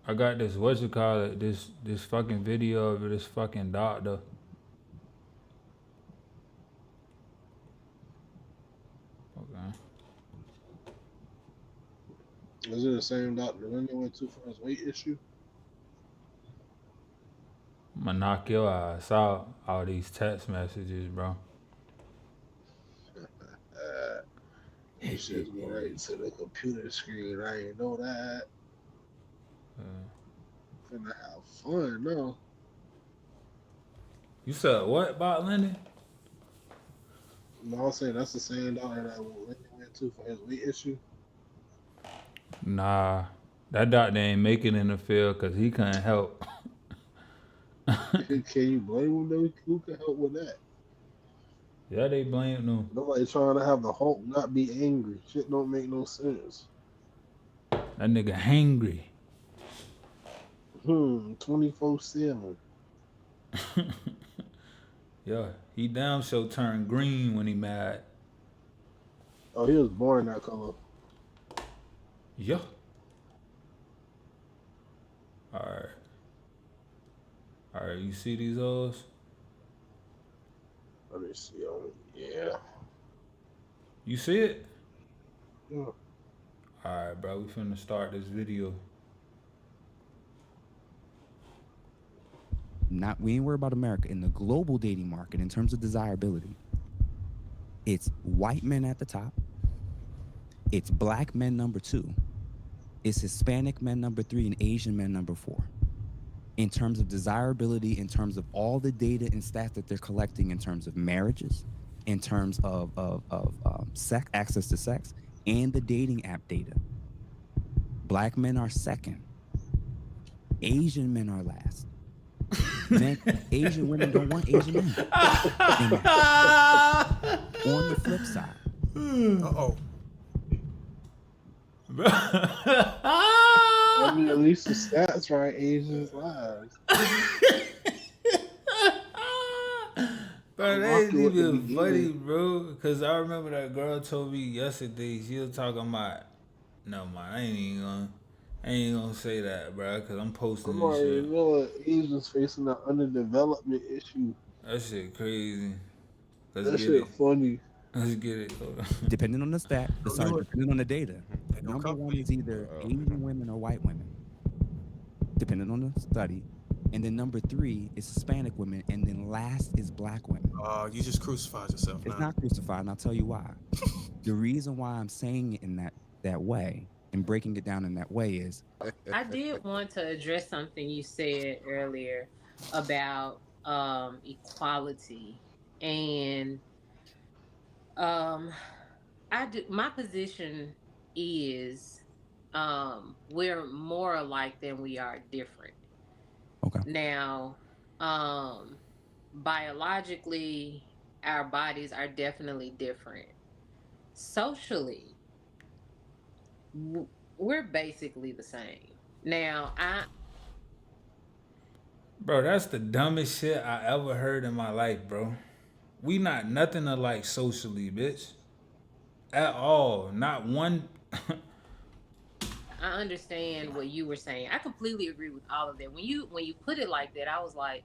I got this what you call it, this fucking video of this fucking doctor. Okay. Is it the same doctor Lenny went to for his weight issue? I'ma knock your ass out. All these text messages, bro. Uh, you should go right to the computer screen. I ain't know that. Finna have fun, no. You said what about Lenny? No, I'm saying that's the same doctor that Lenny went to for his weight issue. Nah, that doctor ain't make it in the field because he couldn't help. Can you blame him though? Who can help with that? Yeah, they blamed him. Nobody trying to have the Hulk not be angry. Shit don't make no sense. That nigga hangry. 24/7. Yeah, he damn sure turned green when he mad. Oh, he was born that color. Yeah. Alright. Alright, you see these hoes? Let me see. Yeah. You see it? Yeah. Alright, bro, we finna start this video. Not we ain't worried about America. In the global dating market, in terms of desirability, it's white men at the top, it's black men number 2, it's Hispanic men number 3, and Asian men number 4. In terms of desirability, in terms of all the data and stats that they're collecting, in terms of marriages, in terms of sex, access to sex, and the dating app data, black men are second, Asian men are last. Men, Asian women don't want Asian men. On the flip side, Uh-oh. I mean, at least the stats right. Asians lives. Bro, that ain't Walking with the even funny, beginning. bro. Cause I remember that girl told me yesterday she was talking about. No man, I ain't gonna say that, bro. Cause I'm posting I'm this already shit. knowing Asians facing an underdevelopment issue. That shit crazy. Let's That get shit it. funny. Let's get it. Hold on. depending on the stat, Don't sorry, do it. depending on the data, Ain't no number 1 company. is either Asian women or white women, depending on the study. And then number 3 is Hispanic women, and then last is black women. You just crucified yourself It's now. not crucified, and I'll tell you why. The reason why I'm saying it in that way and breaking it down in that way is I did want to address something you said earlier about equality and um I do my position is we're more alike than we are different. okay. Now, biologically our bodies are definitely different. Socially, we're basically the same. Now, I Bro, that's the dumbest shit I ever heard in my life, bro. We not nothing alike socially, bitch. At all. Not one. I understand what you were saying. I completely agree with all of that. When you put it like that, I was like,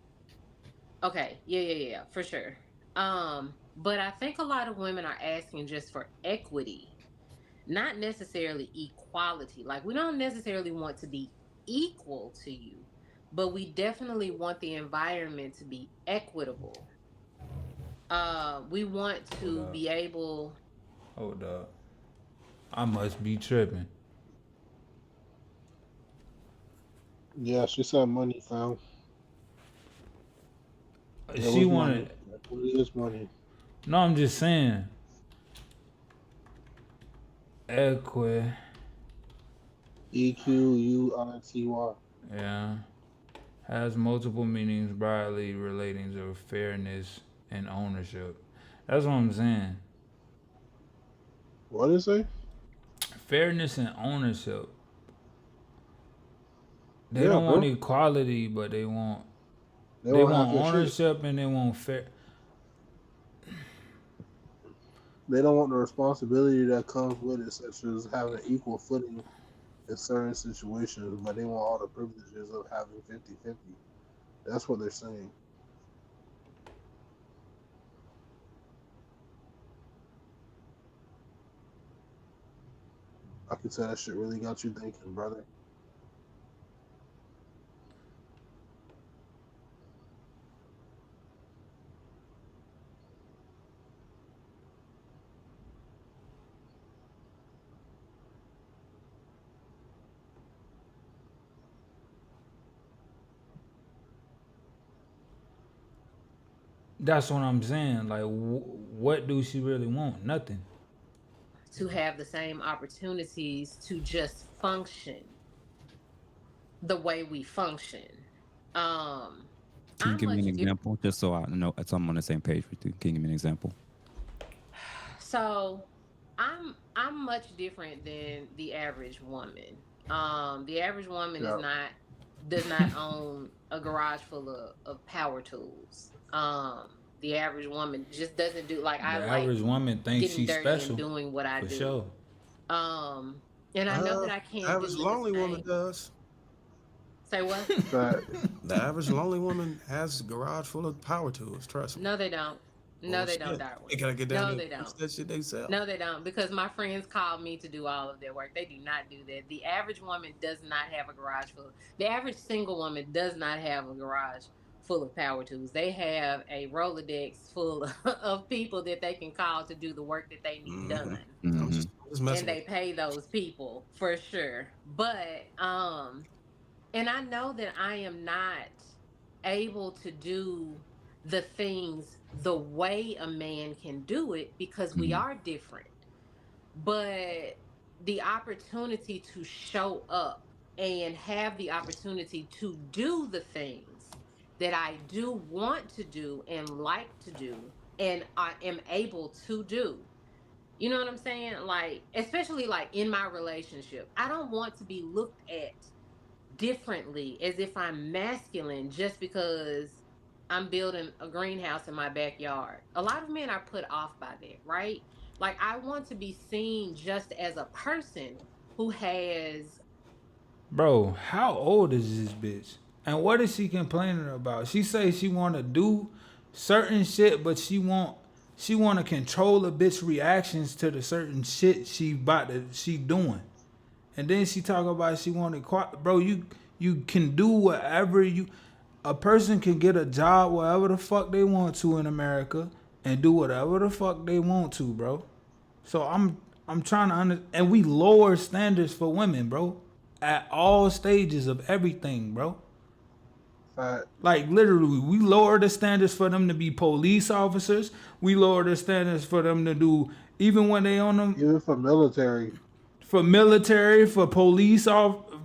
okay, yeah, for sure. But I think a lot of women are asking just for equity, not necessarily equality. Like we don't necessarily want to be equal to you, but we definitely want the environment to be equitable. We want Hold to up. be able. Hold up. I must be tripping. Yeah, she said money found. It She was money. wanted. It is money. No, I'm just saying. Equi. EQUITY. Yeah. Has multiple meanings broadly relating to fairness and ownership. That's what I'm saying. What is it? Fairness and ownership. They Yeah, don't want bro. equality, but they want They they want half want your shit. ownership and they want fair. They don't want the responsibility that comes with it, such as having an equal footing. in certain situations, but they want all the privileges of having 50-50. That's what they're saying. I can tell that shit really got you thinking, brother. That's what I'm saying. Like, what do she really want? Nothing. To have the same opportunities to just function the way we function. Um, Can you I'm give me much an different. example, just so I know so I'm on the same page with you? Can you give me an example? So I'm much different than the average woman. The average woman is Yeah. not does not own a garage full of power tools. The average woman just doesn't do like I The like average woman thinks getting she's dirty and special, doing what I for do. sure. Um, and I know that I can't do Average the lonely woman same. does. Say what? But The average lonely woman has a garage full of power tools. Trust me. No, they don't. No, they don't, Bullshit. Darwin. They gotta get down No, there they and don't. fix that shit themselves. No, they don't. Because my friends call me to do all of their work. They do not do that. The average woman does not have a garage full. The average single woman does not have a garage full of power tools. They have a Rolodex full of people that they can call to do the work that they need done. I'm Mhm. just messing And they with pay those people for sure. But and I know that I am not able to do the things the way a man can do it because we Mhm. are different. But the opportunity to show up and have the opportunity to do the things that I do want to do and like to do and I am able to do. You know what I'm saying? Like, especially like in my relationship, I don't want to be looked at differently as if I'm masculine just because I'm building a greenhouse in my backyard. A lot of men are put off by that, right? Like I want to be seen just as a person who has Bro, how old is this bitch? And what is she complaining about? She say she want to do certain shit, but she want to control a bitch reactions to the certain shit she doing. And then she talk about she wanted, bro. You can do whatever you. A person can get a job wherever the fuck they want to in America and do whatever the fuck they want to, bro. So I'm trying to and we lower standards for women, bro, at all stages of everything, bro. fact, Like literally, we lower the standards for them to be police officers. We lower the standards for them to do even when they on them even for military, for military, for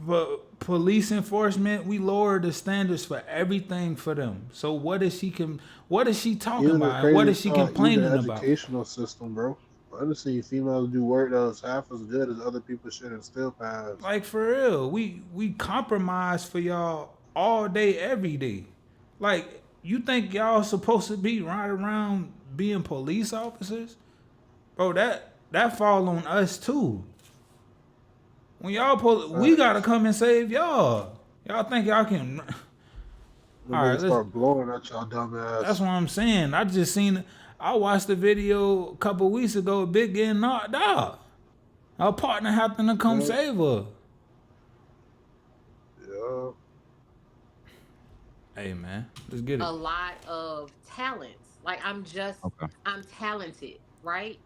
for police enforcement. We lower the standards for everything for them. So what is she talking even the about? And what is crazy she thought, even complaining the about? educational system, bro. I done seen females do work that was half as good as other people should and still pass. Like for real, we compromise for y'all all day, every day. Like you think y'all supposed to be right around being police officers, bro? That fall on us too. When y'all we gotta come and save y'all. Y'all think y'all can? The All right, niggas start blowing at y'all dumb that's ass. what I'm saying. I just seen. I watched the video a couple weeks ago. Big getting knocked out. Her partner happened to come Yeah, save her. yeah. Hey man, let's get a it. lot of talents. Like Okay. I'm talented, right?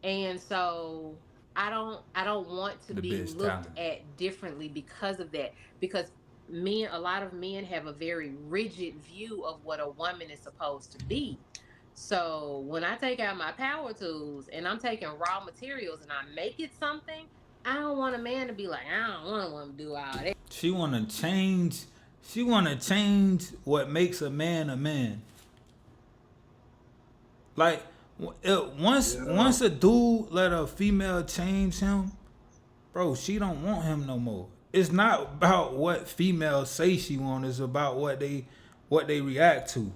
And so I don't want to The be bitch looked talent. at differently because of that. Because a lot of men have a very rigid view of what a woman is supposed to be. So when I take out my power tools and I'm taking raw materials and I make it something, I don't want a man to be like, I don't want a woman to do all that. She wanna change. She wanna change what makes a man a man. Like Yeah. once a dude let a female change him, bro, she don't want him no more. It's not about what females say she want. It's about what they react to.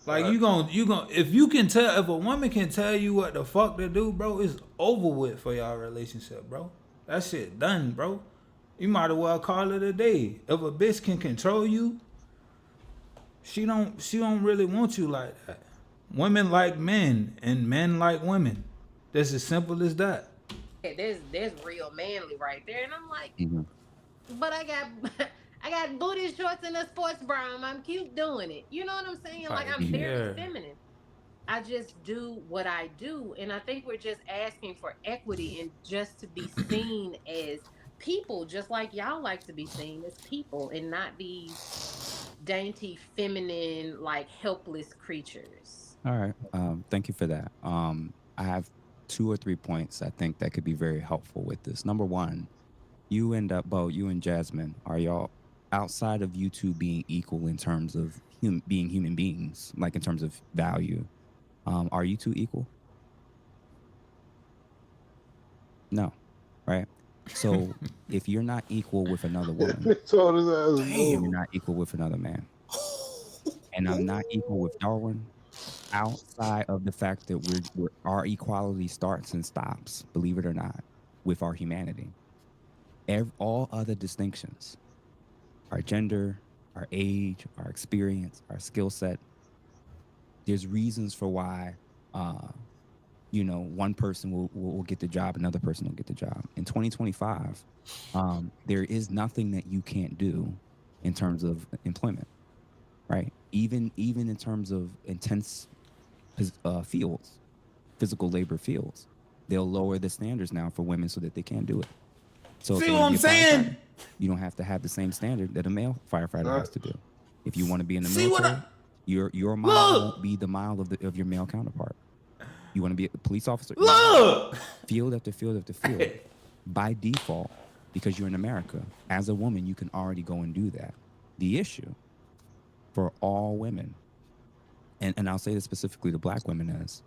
Like Fact. you gon' if you can tell if a woman can tell you what the fuck to do, bro, it's over with for y'all relationship, bro. That shit done, bro. You might as well call it a day. If a bitch can control you, she don't really want you like that. Women like men and men like women. That's as simple as that. There's real manly right there, and I'm like, Mhm. but I got I got booty shorts and a sports bra. And I'm cute doing it. You know what I'm saying? Like I'm very Yeah. feminine. I just do what I do, and I think we're just asking for equity and just to be seen as people, just like y'all like to be seen as people, and not these dainty, feminine, like helpless creatures. All right. Thank you for that. I have 2 or 3 points I think that could be very helpful with this. Number one, you and Bo, you and Jasmine, are y'all outside of you two being equal in terms of being human beings, like in terms of value? Are you two equal? No, right? So if you're not equal with another woman, Told his ass you're no. not equal with another man. And I'm not equal with Darwin outside of the fact that our equality starts and stops, believe it or not, with our humanity. All other distinctions, our gender, our age, our experience, our skill set, there's reasons for why, one person will get the job, another person will get the job. In 2025, there is nothing that you can't do in terms of employment, right? Even in terms of intense fields, physical labor fields, they'll lower the standards now for women so that they can do it. So if See you what wanna I'm be a firefighter, saying? you don't have to have the same standard that a male firefighter has to do. If you want to be in the See what military, I your mile look? won't be the mile of your male counterpart. You want to be a police officer, Look. field after field after field, by default, because you're in America. As a woman, you can already go and do that. The issue for all women, and I'll say this specifically to Black women, is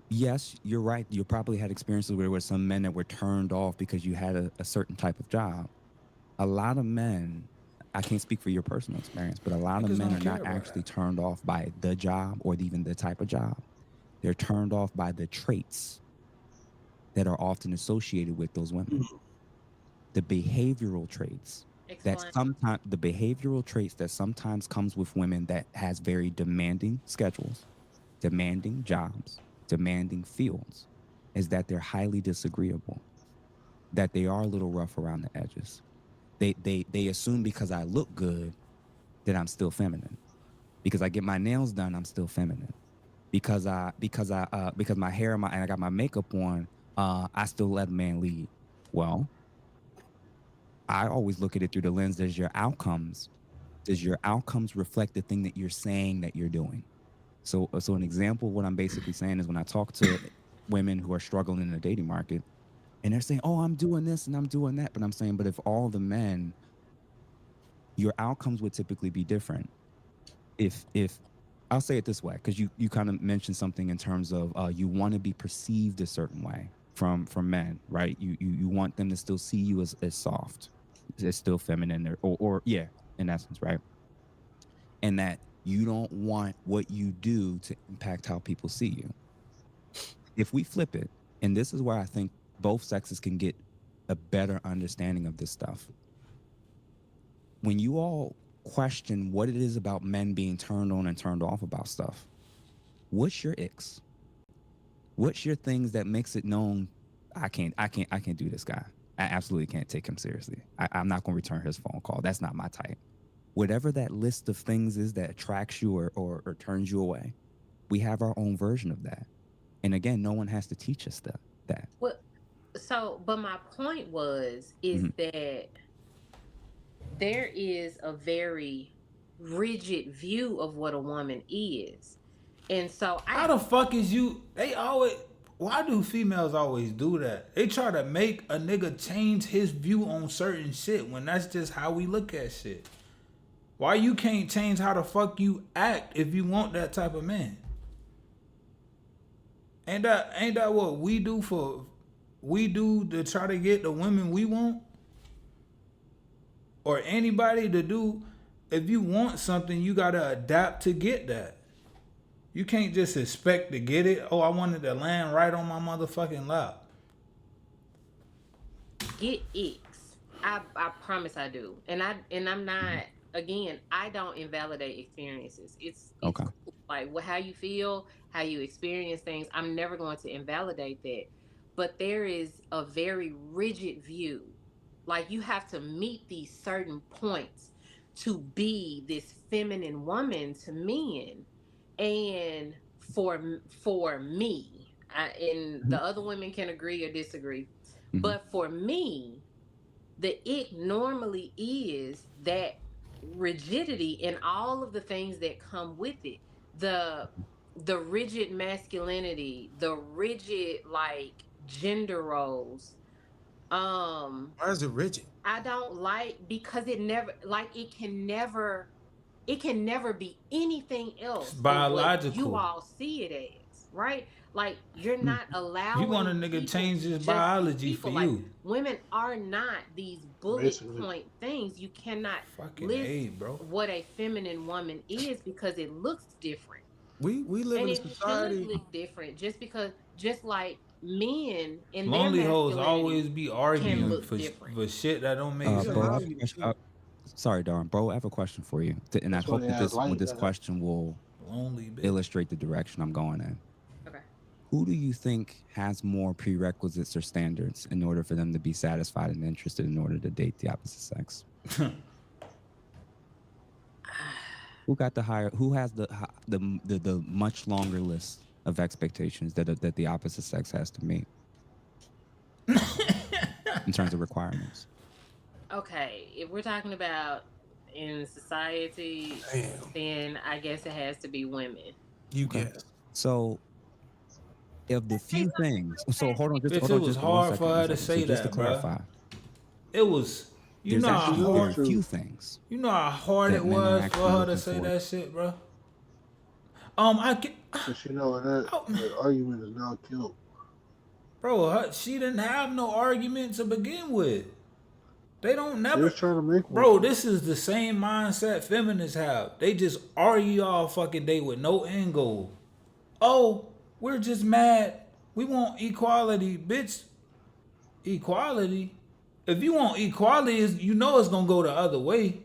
yes, you're right. You probably had experiences where there were some men that were turned off because you had a certain type of job. A lot of men, I can't speak for your personal experience, but a lot of Niggas men don't are care not about actually that. turned off by the job or even the type of job. They're turned off by the traits that are often associated with those women. The behavioral traits that Explain. sometimes comes with women that has very demanding schedules, demanding jobs, demanding fields, is that they're highly disagreeable, that they are a little rough around the edges. They assume because I look good that I'm still feminine. Because I get my nails done, I'm still feminine. Because my hair and I got my makeup on, I still let a man lead. Well, I always look at it through the lens, does your outcomes reflect the thing that you're saying that you're doing? So an example of what I'm basically saying is when I talk to women who are struggling in the dating market and they're saying, oh, I'm doing this and I'm doing that. But I'm saying, but if all the men, your outcomes would typically be different. If I'll say it this way, because you kind of mentioned something in terms of you want to be perceived a certain way from men, right? You want them to still see you as soft, as still feminine, or yeah, in essence, right? And that you don't want what you do to impact how people see you. If we flip it, and this is where I think both sexes can get a better understanding of this stuff. When you all question what it is about men being turned on and turned off about stuff, what's your icks? What's your things that makes it known? I can't do this guy. I absolutely can't take him seriously. I'm not going to return his phone call. That's not my type. Whatever that list of things is that attracts you or turns you away, we have our own version of that. And again, no one has to teach us that. Well, but my point is that there is a very rigid view of what a woman is. And so How the fuck is you? Why do females always do that? They try to make a nigga change his view on certain shit when that's just how we look at shit. Why you can't change how the fuck you act if you want that type of man? Ain't that what we do to try to get the women we want? Or anybody to do? If you want something, you gotta adapt to get that. You can't just expect to get it. Oh, I wanted to land right on my motherfucking lap. get icks. I promise I do. I'm not, again, I don't invalidate experiences. It's Okay. cool. Like how you feel, how you experience things. I'm never going to invalidate that. But there is a very rigid view. Like you have to meet these certain points to be this feminine woman to men. And for me, and the other women can agree or disagree, Mhm. but for me, the ick normally is that rigidity and all of the things that come with it. The the rigid masculinity, the rigid like gender roles. Why is it rigid? I don't like, because it never, like it can never be anything It's else but what you biological. all see it as, right? Like you're Mm. not You want a allowing nigga people change to his just be biology for people. Like you. women are not these bullet Basically, point things. You cannot Fucking list A, bro. what a feminine woman is because it looks different. We live And in a it should society. look different, just because, just like men in their Lonely hoes masculinity always be can arguing look different. for shit that don't make We Bro, I sense. have allow a you question. to. Sorry, Darn. Bro, I have a question for you, and I that's why hope they that have with light this now. question will Lonely bitch. illustrate the direction I'm going in. Okay. Who do you think has more prerequisites or standards in order for them to be satisfied and interested in order to date the opposite sex? Who got the higher? Who has the much longer list of expectations that the opposite sex has to meet in terms of requirements? Okay, if we're talking about in society, Damn, then I guess it has to be women. you Okay. guess. So, of the few things, so hold on, Bitch, it was just one hard second, for one her to second. So say just to that, bruh. clarify, It was, you there's know how actually know the very hard, few truth. things you know how hard that it men are was for actually her to looking say for. that shit, bruh. I can, But you know that oh, that argument is now killed. bro, she didn't have no argument to begin with. They don't She was never, trying to make one. bro. This is the same mindset feminists have. They just argue all fucking day with no end goal. Oh, we're just mad. We want equality, bitch. Equality. If you want equality, you know it's gonna go the other way.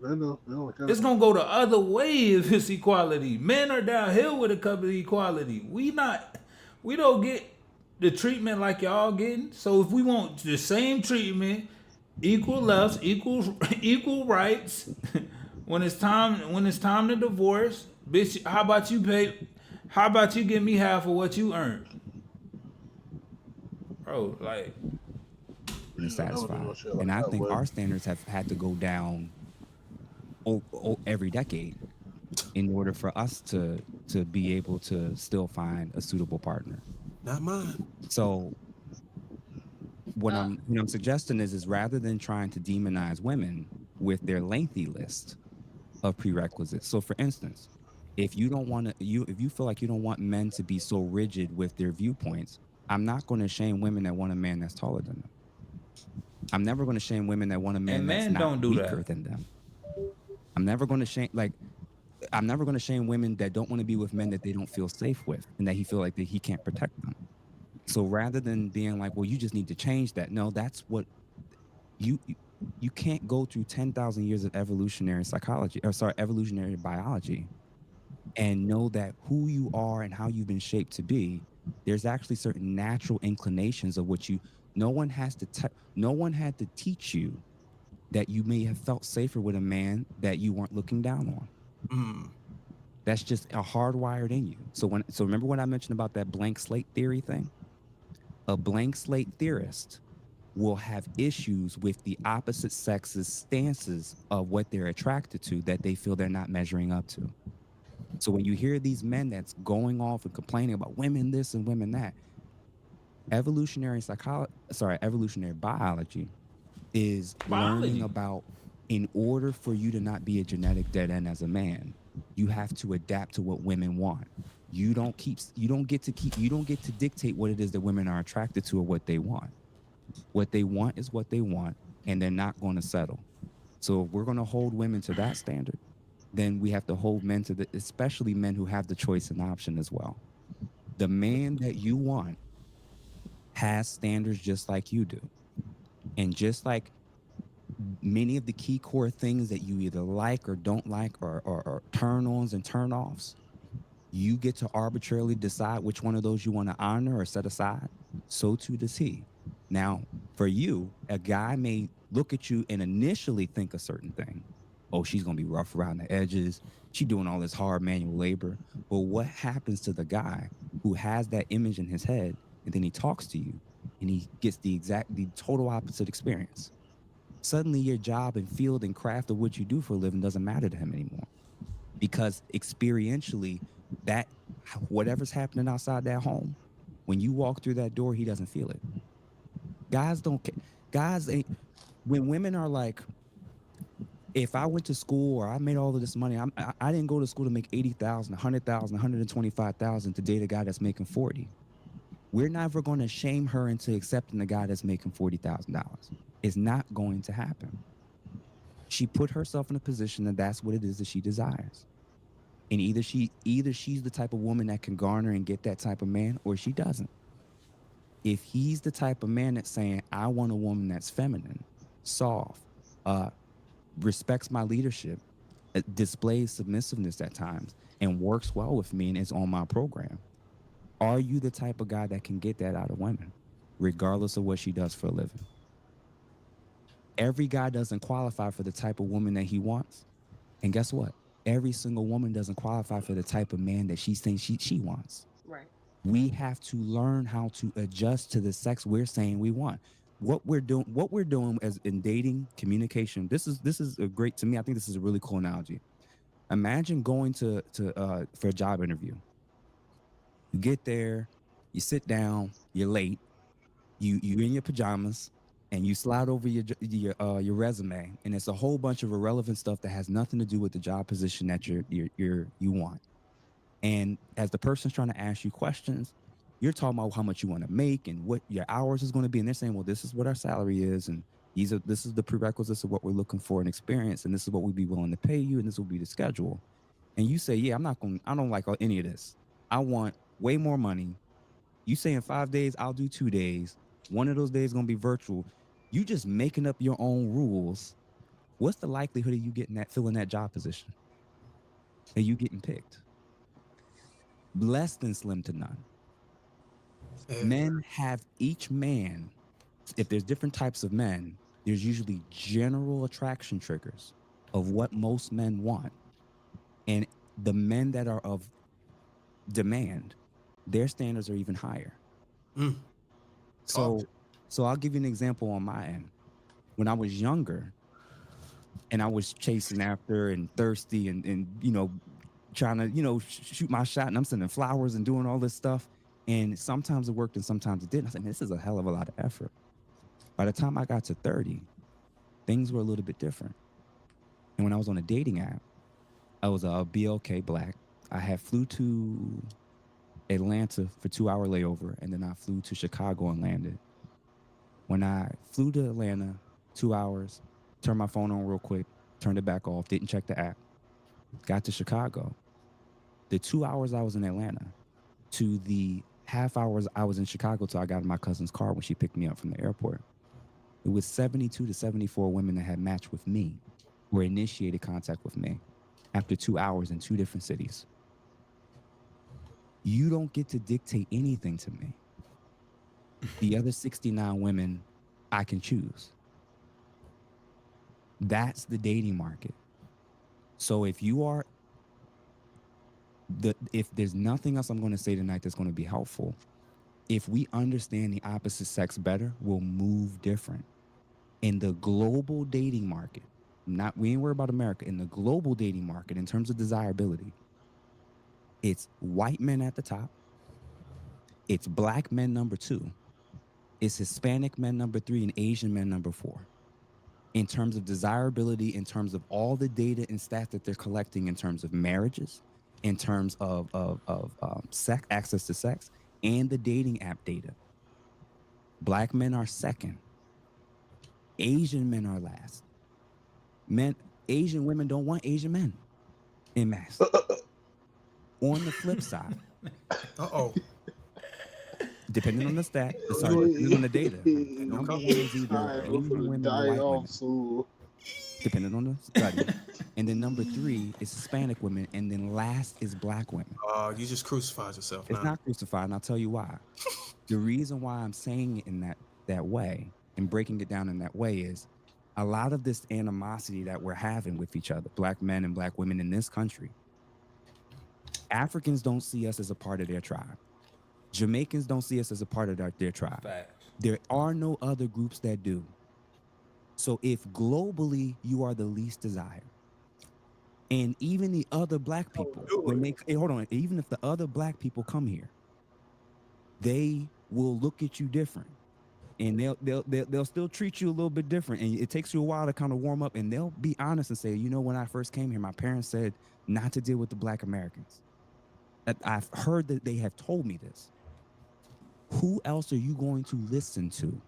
They know. They don't care. It's gonna go the other way if it's equality. Men are downhill with a cup of equality. We don't get the treatment like y'all getting. So if we want the same treatment, equal lefts, equal rights, when it's time to divorce, bitch, how about you pay? How about you give me half of what you earn, bro? Like, And They don't do satisfied. no shit And like I that, think boy. our standards have had to go down every decade in order for us to be able to still find a suitable partner. Not mine. So what Uh, I'm suggesting is rather than trying to demonize women with their lengthy list of prerequisites. So for instance, if you don't want to if you feel like you don't want men to be so rigid with their viewpoints, I'm not going to shame women that want a man that's taller than them. I'm never going to shame women that want a man and that's men not don't do weaker that. than them. I'm never going to shame I'm never going to shame women that don't want to be with men that they don't feel safe with and that he feel like that he can't protect them. So rather than being like, well, you just need to change that. No, that's what you can't go through 10,000 years of evolutionary evolutionary biology and know that who you are and how you've been shaped to be. There's actually certain natural inclinations of what no one had to teach you that you may have felt safer with a man that you weren't looking down on. Mm. That's just a hardwired in you. So remember what I mentioned about that blank slate theory thing? A blank slate theorist will have issues with the opposite sex's stances of what they're attracted to that they feel they're not measuring up to. So when you hear these men that's going off and complaining about women this and women that, evolutionary biology is learning about, in order for you to not be a genetic dead end as a man, you have to adapt to what women want. You don't get to dictate what it is that women are attracted to or what they want. What they want is what they want, and they're not going to settle. So if we're going to hold women to that standard, then we have to hold men to especially men who have the choice and option as well. The man that you want has standards just like you do. And just like many of the key core things that you either like or don't like or turn-ons and turn-offs, you get to arbitrarily decide which one of those you want to honor or set aside. So too does he. Now, for you, a guy may look at you and initially think a certain thing. Oh, she's going to be rough around the edges. She's doing all this hard manual labor. But what happens to the guy who has that image in his head, and then he talks to you and he gets the total opposite experience? Suddenly your job and field and craft of what you do for a living doesn't matter to him anymore, because experientially, that whatever's happening outside that home, when you walk through that door, he doesn't feel it. Guys don't care. Guys ain't. When women are like, if I went to school or I made all of this money, I didn't go to school to make 80,000, 100,000, 125,000 to date a guy that's making 40. We're never going to shame her into accepting a guy that's making $40,000. It's not going to happen. She put herself in a position that that's what it is that she desires. And either she's the type of woman that can garner and get that type of man, or she doesn't. If he's the type of man that's saying, I want a woman that's feminine, soft, respects my leadership, displays submissiveness at times, and works well with me and is on my program, are you the type of guy that can get that out of women, regardless of what she does for a living? Every guy doesn't qualify for the type of woman that he wants. And guess what? Every single woman doesn't qualify for the type of man that she thinks she wants. Right. We have to learn how to adjust to the sex we're saying we want. What we're doing as in dating, communication. This is a great, to me, I think this is a really cool analogy. Imagine going to for a job interview. You get there, you sit down, you're late, you're in your pajamas, and you slide over your resume, and it's a whole bunch of irrelevant stuff that has nothing to do with the job position that you want. And as the person's trying to ask you questions, you're talking about how much you want to make and what your hours is going to be, and they're saying, well, this is what our salary is, and this is the prerequisites of what we're looking for in experience, and this is what we'd be willing to pay you, and this will be the schedule. And you say, yeah, I don't like any of this. I want way more money. You say in 5 days, I'll do 2 days. One of those days is going to be virtual. You just making up your own rules. What's the likelihood of you filling that job position? And you getting picked? Less than slim to none. Men have, each man, if there's different types of men, there's usually general attraction triggers of what most men want. And the men that are of demand, their standards are even higher. So I'll give you an example on my end. When I was younger and I was chasing after and thirsty and trying to, shoot my shot, and I'm sending flowers and doing all this stuff. And sometimes it worked and sometimes it didn't. I said, man, this is a hell of a lot of effort. By the time I got to 30, things were a little bit different. And when I was on a dating app, I was a BLK Black. I had flew to Atlanta for 2-hour layover, and then I flew to Chicago and landed. When I flew to Atlanta, 2 hours, turned my phone on real quick, turned it back off, didn't check the app, got to Chicago. The 2 hours I was in Atlanta to the half hours I was in Chicago till I got in my cousin's car when she picked me up from the airport, it was 72 to 74 women that had matched with me or initiated contact with me after 2 hours in 2 different cities. You don't get to dictate anything to me. The other 69 women, I can choose. That's the dating market. So if there's nothing else I'm going to say tonight that's going to be helpful, if we understand the opposite sex better, we'll move different. In the global dating market, we ain't worried about America, in the global dating market, in terms of desirability, it's white men at the top, it's black men number 2, it's Hispanic men number 3, and Asian men number 4. In terms of desirability, in terms of all the data and stats that they're collecting in terms of marriages, in terms of sex, access to sex, and the dating app data. Black men are second. Asian men are last. Asian women don't want Asian men en masse. On the flip side, Depending on the stat, sorry, Yo, depending on the data, no number cover. one is either Alright, I'm Asian finna women or die white off women, soon. depending on the study. And then number three is Hispanic women, and then last is black women. You just crucified yourself It's now. not crucified, and I'll tell you why. The reason why I'm saying it in that way and breaking it down in that way is a lot of this animosity that we're having with each other, black men and black women in this country. Africans don't see us as a part of their tribe. Jamaicans don't see us as a part of their tribe. Facts. There are no other groups that do. So if globally you are the least desired, and even the other black people, when they hold on, even if the other black people come here, they will look at you different, and they'll still treat you a little bit different, and it takes you a while to kind of warm up, and they'll be honest and say, you know, when I first came here, my parents said not to deal with the black Americans. I've heard that they have told me this. Who else are you going to listen to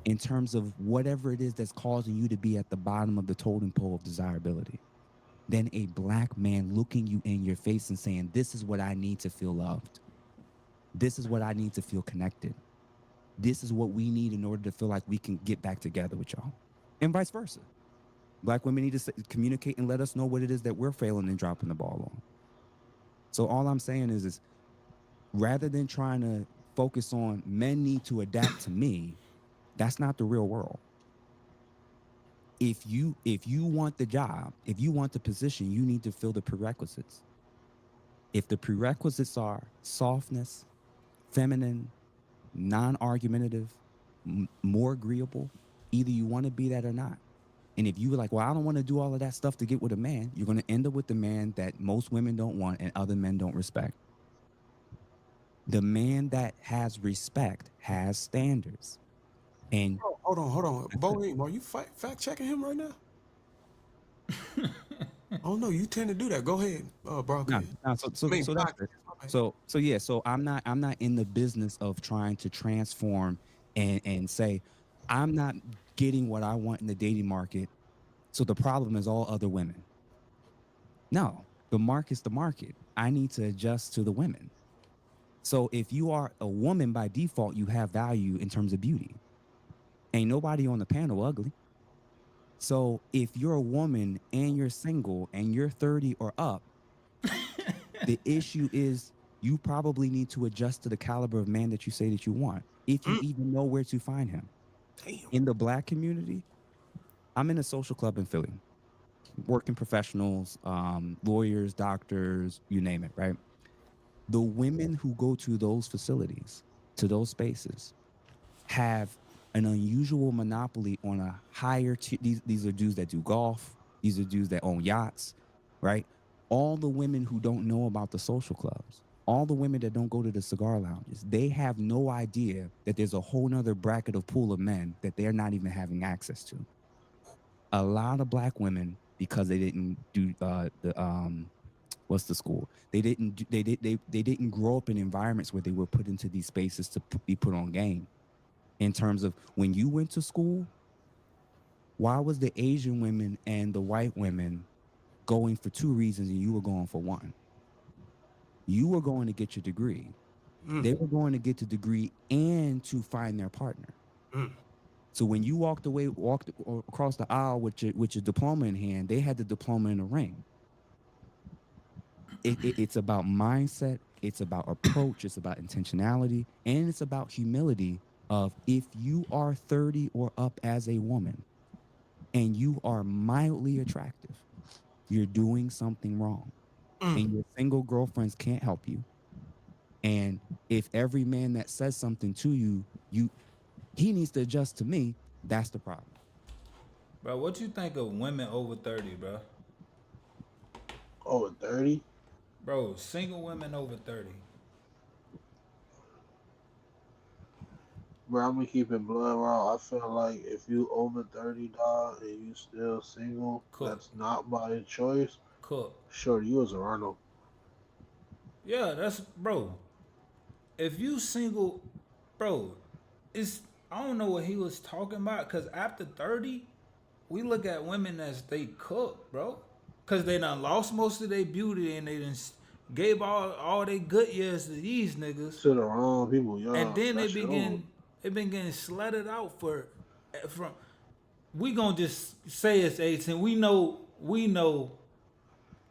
in terms of whatever it is that's causing you to be at the bottom of the totem pole of desirability than a black man looking you in your face and saying, this is what I need to feel loved. This is what I need to feel connected. This is what we need in order to feel like we can get back together with y'all, and vice versa. Black women need to communicate and let us know what it is that we're failing and dropping the ball on. So all I'm saying is rather than trying to focus on men need to adapt to me, that's not the real world. If you want the job, if you want the position, you need to fill the prerequisites. If the prerequisites are softness, feminine, non-argumentative, more agreeable, either you want to be that or not. And if you were like, well, I don't want to do all of that stuff to get with a man, you're going to end up with the man that most women don't want and other men don't respect. The man that has respect has standards. And Hold on. Boeing, are you fact checking him right now? Oh no, you tend to do that. Go ahead, bro. no, so that's it. So I'm not in the business of trying to transform and say I'm not getting what I want in the dating market, so the problem is all other women. No, the market's the market. I need to adjust to the women. So if you are a woman by default, you have value in terms of beauty. Ain't nobody on the panel ugly. So if you're a woman and you're single and you're 30 or up, the issue is you probably need to adjust to the caliber of man that you say that you want, if you even know where to find him. Damn. In the black community, I'm in a social club in Philly, working professionals, lawyers, doctors, you name it, right? The women who go to those facilities, to those spaces, have an unusual monopoly on a higher tier. These are dudes that do golf. These are dudes that own yachts, right? All the women who don't know about the social clubs, all the women that don't go to the cigar lounges, they have no idea that there's a whole nother bracket of pool of men that they're not even having access to. A lot of black women, because they didn't do what's the school? They didn't grow up in environments where they were put into these spaces to be put on game. In terms of when you went to school, why was the Asian women and the white women going for two reasons and you were going for one? You were going to get your degree. They were going to get the degree and to find their partner. So when you walked across the aisle with your diploma in hand, they had the diploma in the ring. It's about mindset, it's about approach, it's about intentionality, and it's about humility of if you are 30 or up as a woman and you are mildly attractive, you're doing something wrong. And your single girlfriends can't help you. And if every man that says something to you, he needs to adjust to me, that's the problem. Bro, what you think of women over 30, bro? Over 30? Bro, single women over 30. Bro, I'm gonna keep it blood raw. I feel like if you over 30, dog, and you still single, Cool. that's not by choice. Cook. Sure, you was a Arnold. Yeah, that's bro. If you single, bro, I don't know what he was talking about. Cause after 30, we look at women as they cook, bro. Cause they done lost most of their beauty and they done gave all their good years to these niggas, To the wrong people, yo. and then That shit over. they been getting slutted out from. We gonna just say it's 18. We know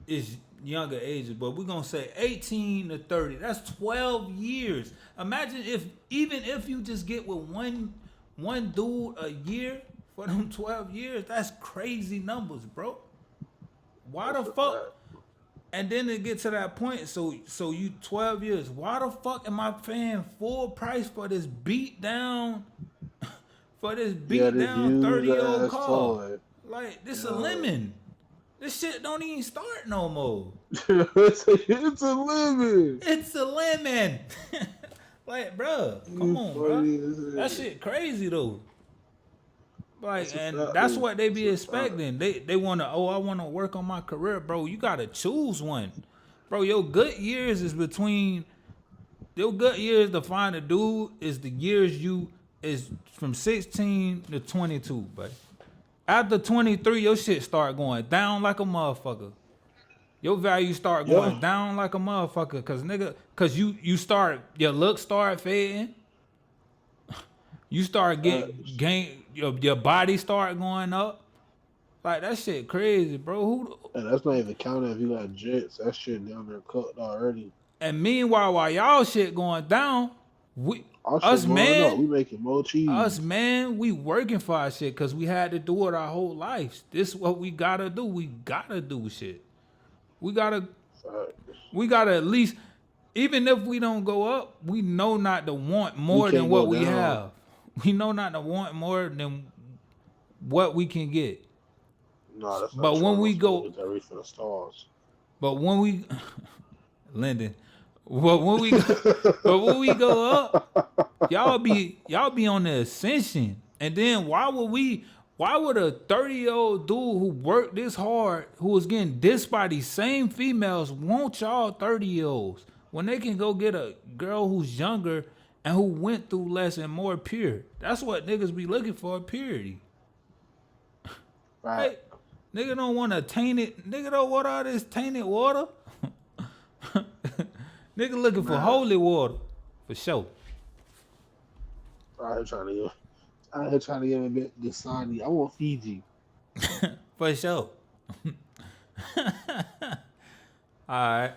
it's younger ages, but we gonna say 18 to 30. That's 12 years. Imagine even if you just get with one dude a year for them 12 years, that's crazy numbers, bro. Why the fuck? And then it get to that point, so you 12 years. Why the fuck am I paying full price for this beat down? For this beat Yeah, this down 30-year-old used-ass car? toy. Like this Yeah. a lemon. This shit don't even start no more. It's a limit. It's a lemon. Like, bruh, come on, bruh. That shit crazy though. Like, That's a and fact, that's though. what they be That's a fact. expecting. They wanna, I wanna work on my career, bro. You gotta choose one. Bro, your good years to find a dude is the years you is from 16 to 22, buddy. After 23, your shit start going down like a motherfucker. Your value start going Yeah. down like a motherfucker, cause you start, your looks start fading. You start your body start going up. Like that shit crazy, bro. And that's not even counting if you got jets. That shit down there cooked already. And meanwhile, while y'all shit going down, Our shit us going man, up. We making more cheese. we working for our shit because we had to do it our whole lives. This is what we gotta do. We gotta do shit. We gotta at least, even if we don't go up, we know not to want more than can't what go we down. have. We know not to want more than what we can get. No, that's not But true. when we That's go- what they reach for the stars. But when we, Lyndon, but when we go up, y'all be on the ascension. And then why would a 30-year-old dude who worked this hard, who was getting dissed by these same females, want y'all 30-year-olds when they can go get a girl who's younger and who went through less and more pure? That's what niggas be looking for, purity. Right. Hey, nigga don't want to taint it. Nigga don't want all this tainted water. Nigga looking for holy water, for sure. Out here trying to get a bit Dasani. I want Fiji. For sure. All right.